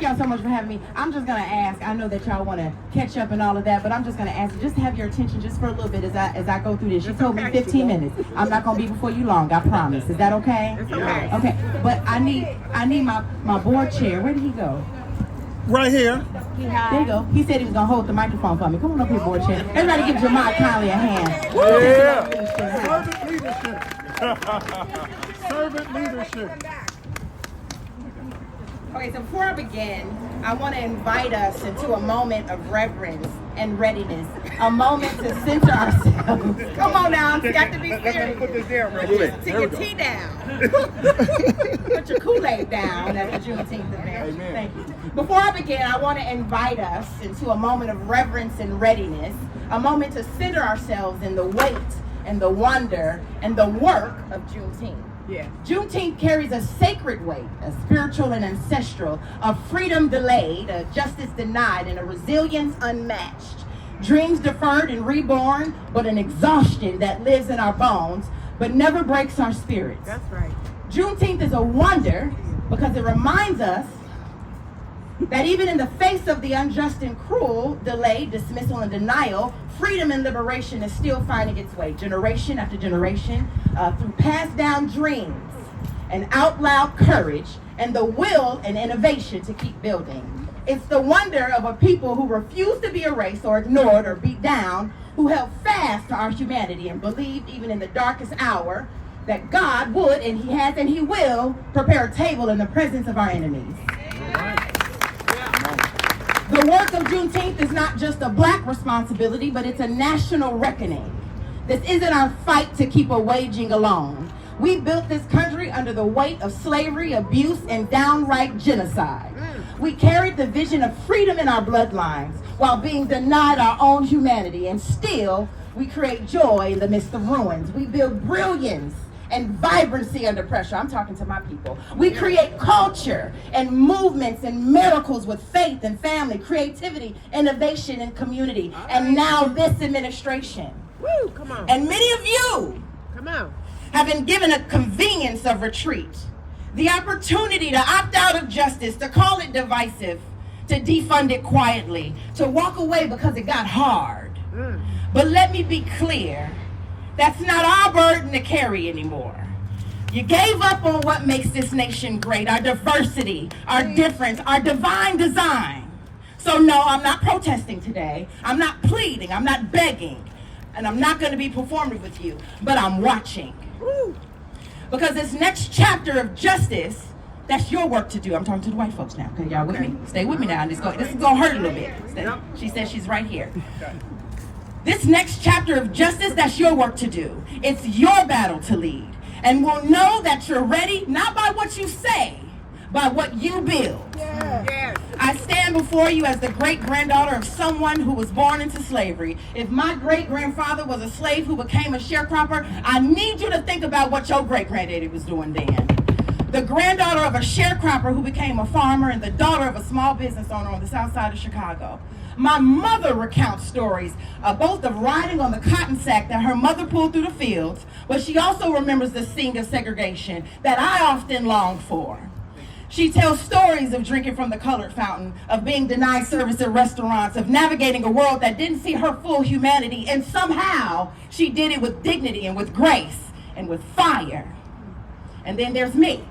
Y'all so much for having me. I'm just gonna ask. I know that y'all want to catch up and all of that, but I'm just gonna ask you just to have your attention just for a little bit as I go through this. You told me 15 minutes. I'm not gonna be before you long. I promise. Is that okay? It's okay. Okay. But I need my board chair. Where did he go? Right here. There you go. He said he was gonna hold the microphone for me. Come on up here, board chair. Everybody give Jamar Conley a hand. Yeah. Servant leadership. Okay, so before I begin, I want to invite us into a moment of reverence and readiness. A moment to center ourselves. Come on now, it's got to be serious. Put this down real quick. Take your tea down. Put your Kool-Aid down at the Juneteenth event. Amen. Thank you. Before I begin, I want to invite us into a moment of reverence and readiness. A moment to center ourselves in the weight and the wonder and the work of Juneteenth. Yeah. Juneteenth carries a sacred weight, a spiritual and ancestral, a freedom delayed, a justice denied, and a resilience unmatched. Dreams deferred and reborn, but an exhaustion that lives in our bones, but never breaks our spirits. That's right. Juneteenth is a wonder because it reminds us that even in the face of the unjust and cruel delay, dismissal, and denial, freedom and liberation is still finding its way, generation after generation, through passed down dreams and out loud courage and the will and innovation to keep building. It's the wonder of a people who refuse to be erased or ignored or beat down, who held fast to our humanity and believed even in the darkest hour that God would, and He has, and He will prepare a table in the presence of our enemies. The work of Juneteenth is not just a black responsibility, but it's a national reckoning. This isn't our fight to keep a waging alone. We built this country under the weight of slavery, abuse, and downright genocide. We carried the vision of freedom in our bloodlines while being denied our own humanity, and still we create joy in the midst of ruins. We build brilliance and vibrancy under pressure. I'm talking to my people. We create culture and movements and miracles with faith and family, creativity, innovation, and community. And now this administration. Woo, come on. And many of you Come on. have been given a convenience of retreat, the opportunity to opt out of justice, to call it divisive, to defund it quietly, to walk away because it got hard. But let me be clear. That's not our burden to carry anymore. You gave up on what makes this nation great, our diversity, our difference, our divine design. So no, I'm not protesting today. I'm not pleading. I'm not begging. And I'm not going to be performative with you. But I'm watching. Because this next chapter of justice, that's your work to do. I'm talking to the white folks now. Okay, y'all with me? Stay with me now. This is going to hurt a little bit. She says she's right here. This next chapter of justice, that's your work to do. It's your battle to lead. And we'll know that you're ready, not by what you say, by what you build. Yes. I stand before you as the great-granddaughter of someone who was born into slavery. If my great-grandfather was a slave who became a sharecropper, I need you to think about what your great-granddaddy was doing then. The granddaughter of a sharecropper who became a farmer and the daughter of a small business owner on the south side of Chicago. My mother recounts stories, both of riding on the cotton sack that her mother pulled through the fields, but she also remembers the scene of segregation that I often long for. She tells stories of drinking from the colored fountain, of being denied service at restaurants, of navigating a world that didn't see her full humanity, and somehow she did it with dignity and with grace and with fire. And then there's me.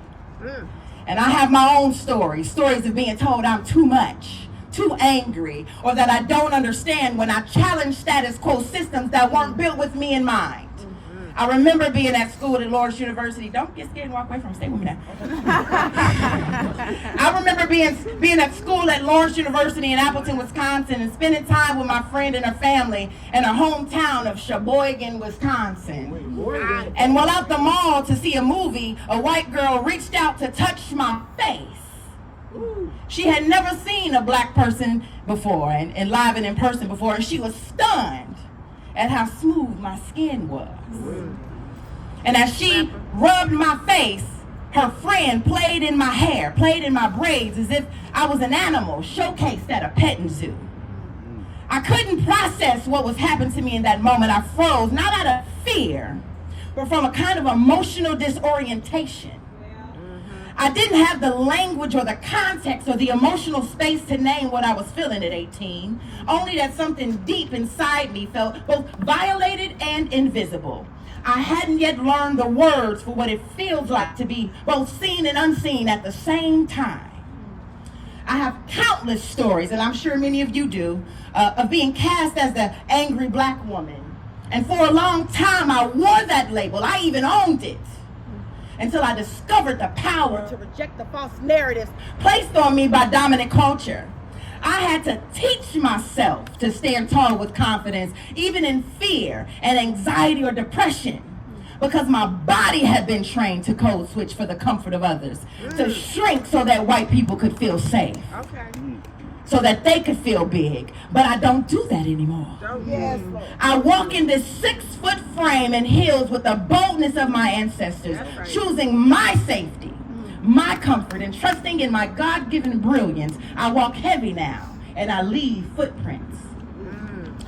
And I have my own stories of being told I'm too much, too angry, or that I don't understand when I challenge status quo systems that weren't built with me in mind. I remember being at school at Lawrence University. Don't get scared and walk away from me. Stay with me now. I remember being at school at Lawrence University in Appleton, Wisconsin, and spending time with my friend and her family in her hometown of Sheboygan, Wisconsin. And while out the mall to see a movie, a white girl reached out to touch my face. She had never seen a black person before and live and in person before, and she was stunned at how smooth my skin was. And as she rubbed my face, her friend played in my hair, played in my braids as if I was an animal showcased at a petting zoo. I couldn't process what was happening to me in that moment. I froze, not out of fear, but from a kind of emotional disorientation. I didn't have the language or the context or the emotional space to name what I was feeling at 18, only that something deep inside me felt both violated and invisible. I hadn't yet learned the words for what it feels like to be both seen and unseen at the same time. I have countless stories, and I'm sure many of you do, of being cast as the angry black woman. And for a long time, I wore that label. I even owned it. Until I discovered the power to reject the false narratives placed on me by dominant culture. I had to teach myself to stand tall with confidence, even in fear and anxiety or depression, because my body had been trained to code switch for the comfort of others, to shrink so that white people could feel safe, so that they could feel big. But I don't do that anymore. Yes, I walk in this 6-foot frame and heels with the boldness of my ancestors, choosing my safety, my comfort, and trusting in my God-given brilliance. I walk heavy now, and I leave footprints.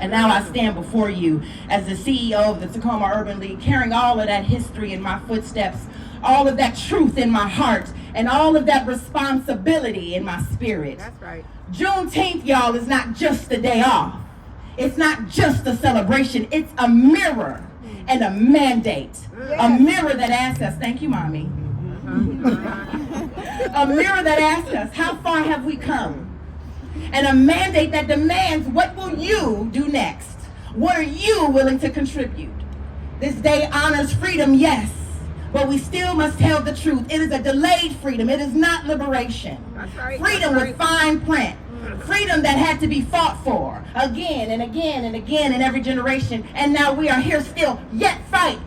And now I stand before you as the CEO of the Tacoma Urban League, carrying all of that history in my footsteps, all of that truth in my heart, and all of that responsibility in my spirit. that's right. Juneteenth, y'all, is not just a day off. It's not just a celebration. It's a mirror and a mandate. A mirror that asks us, thank you, Mommy. A mirror that asks us, how far have we come? And a mandate that demands, what will you do next? What are you willing to contribute? This day honors freedom, yes, but we still must tell the truth. It is a delayed freedom. It is not liberation. That's right. Freedom That's with right. fine print. Freedom that had to be fought for again and again and again in every generation. And now we are here still, yet fighting.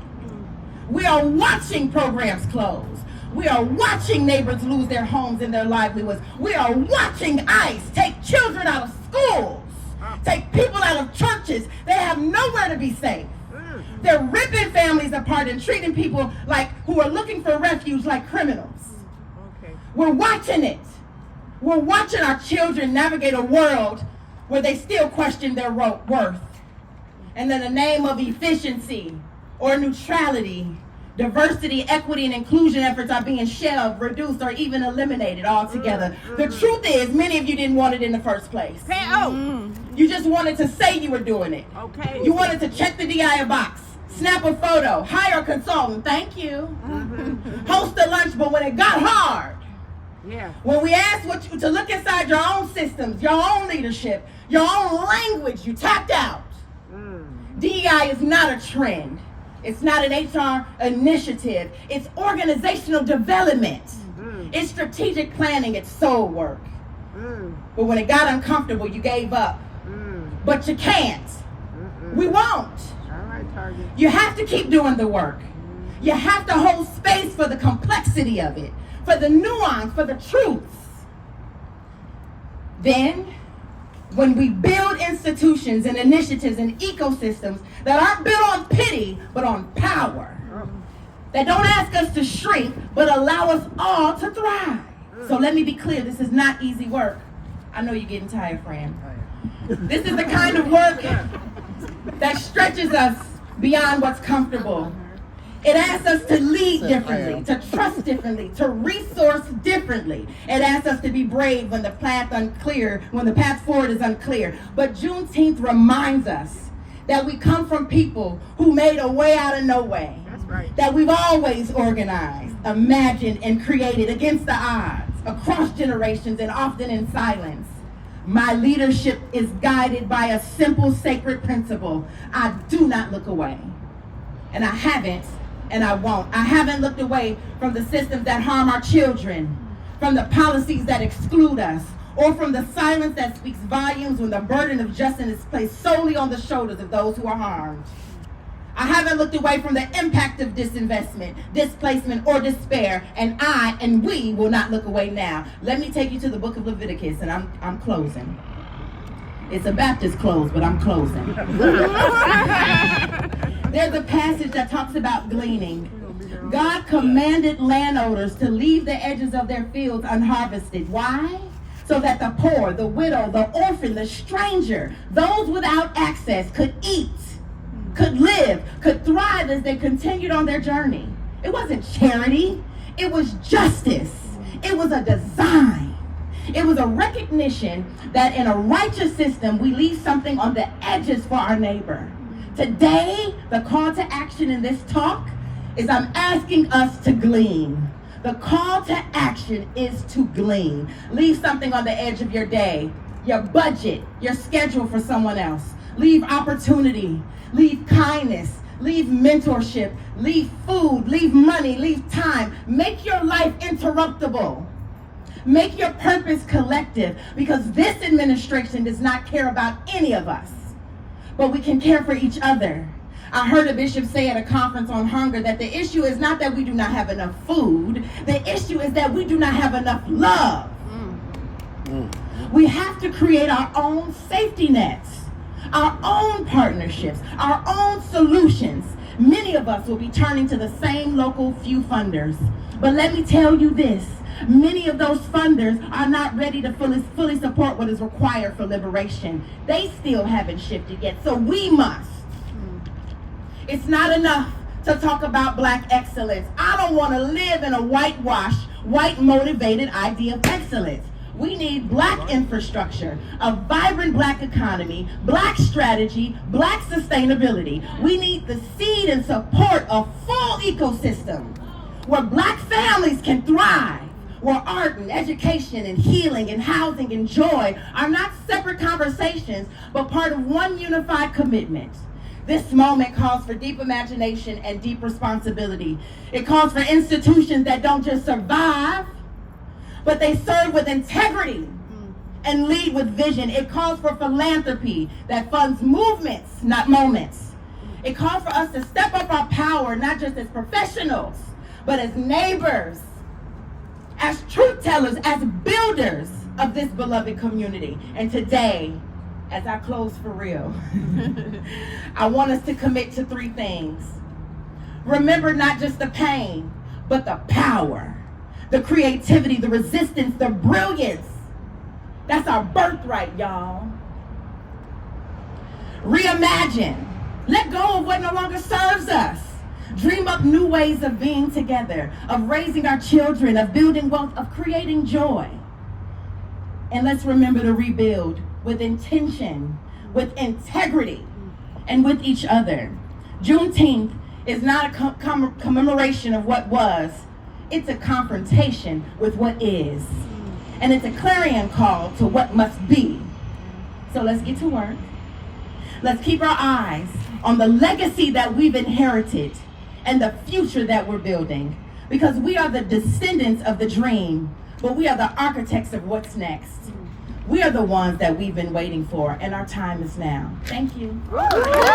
We are watching programs close. We are watching neighbors lose their homes and their livelihoods. We are watching ICE take children out of schools, take people out of churches. They have nowhere to be safe. They're ripping families apart and treating people like who are looking for refuge like criminals. Okay. We're watching it. We're watching our children navigate a world where they still question their worth. And in the name of efficiency or neutrality, diversity, equity, and inclusion efforts are being shelved, reduced, or even eliminated altogether. The truth is, many of you didn't want it in the first place. You just wanted to say you were doing it. Okay. You wanted to check the DI box, snap a photo, hire a consultant, thank you, host a lunch, but when it got hard, Yeah. when we asked you to look inside your own systems, your own leadership, your own language, you tapped out. DEI is not a trend. It's not an HR initiative. It's organizational development. It's strategic planning. It's soul work. But when it got uncomfortable, you gave up. But you can't. We won't. All right, Target. You have to keep doing the work. You have to hold space for the complexity of it, for the nuance, for the truths. Then, when we build institutions and initiatives and ecosystems that aren't built on pity, but on power, that don't ask us to shrink, but allow us all to thrive. So let me be clear, this is not easy work. I know you're getting tired, friend. This is the kind of work that stretches us beyond what's comfortable. It asks us to lead differently, to trust differently, to resource differently. It asks us to be brave when the path forward is unclear. But Juneteenth reminds us that we come from people who made a way out of no way. That's right. That we've always organized, imagined, and created against the odds, across generations, and often in silence. My leadership is guided by a simple sacred principle. I do not look away. And I haven't, and I won't. I haven't looked away from the systems that harm our children, from the policies that exclude us, or from the silence that speaks volumes when the burden of justice is placed solely on the shoulders of those who are harmed. I haven't looked away from the impact of disinvestment, displacement, or despair, and I and we will not look away now. Let me take you to the book of Leviticus, and I'm closing. It's a Baptist close, but I'm closing. There's a passage that talks about gleaning. God commanded landowners to leave the edges of their fields unharvested. Why? So that the poor, the widow, the orphan, the stranger, those without access could eat, could live, could thrive as they continued on their journey. It wasn't charity, it was justice. It was a design. It was a recognition that in a righteous system, we leave something on the edges for our neighbor. Today, the call to action in this talk is I'm asking us to glean. The call to action is to glean. Leave something on the edge of your day, your budget, your schedule for someone else. Leave opportunity, leave kindness, leave mentorship, leave food, leave money, leave time. Make your life interruptible. Make your purpose collective, because this administration does not care about any of us, but we can care for each other. I heard a bishop say at a conference on hunger that the issue is not that we do not have enough food. The issue is that we do not have enough love. We have to create our own safety nets, our own partnerships, our own solutions. Many of us will be turning to the same local few funders. But let me tell you this, many of those funders are not ready to fully support what is required for liberation. They still haven't shifted yet, so we must. It's not enough to talk about Black excellence. I don't want to live in a whitewashed, white-motivated idea of excellence. We need Black infrastructure, a vibrant Black economy, Black strategy, Black sustainability. We need the seed and support of full ecosystem where Black families can thrive, where art and education and healing and housing and joy are not separate conversations, but part of one unified commitment. This moment calls for deep imagination and deep responsibility. It calls for institutions that don't just survive, but they serve with integrity and lead with vision. It calls for philanthropy that funds movements, not moments. It calls for us to step up our power, not just as professionals, but as neighbors, as truth tellers, as builders of this beloved community. And today, as I close for real, I want us to commit to 3 things. Remember not just the pain, but the power, the creativity, the resistance, the brilliance. That's our birthright, y'all. Reimagine. Let go of what no longer serves us. Dream up new ways of being together, of raising our children, of building wealth, of creating joy. And let's remember to rebuild with intention, with integrity, and with each other. Juneteenth is not a commemoration of what was. It's a confrontation with what is. And it's a clarion call to what must be. So let's get to work. Let's keep our eyes on the legacy that we've inherited and the future that we're building. Because we are the descendants of the dream, but we are the architects of what's next. We are the ones that we've been waiting for, and our time is now. Thank you.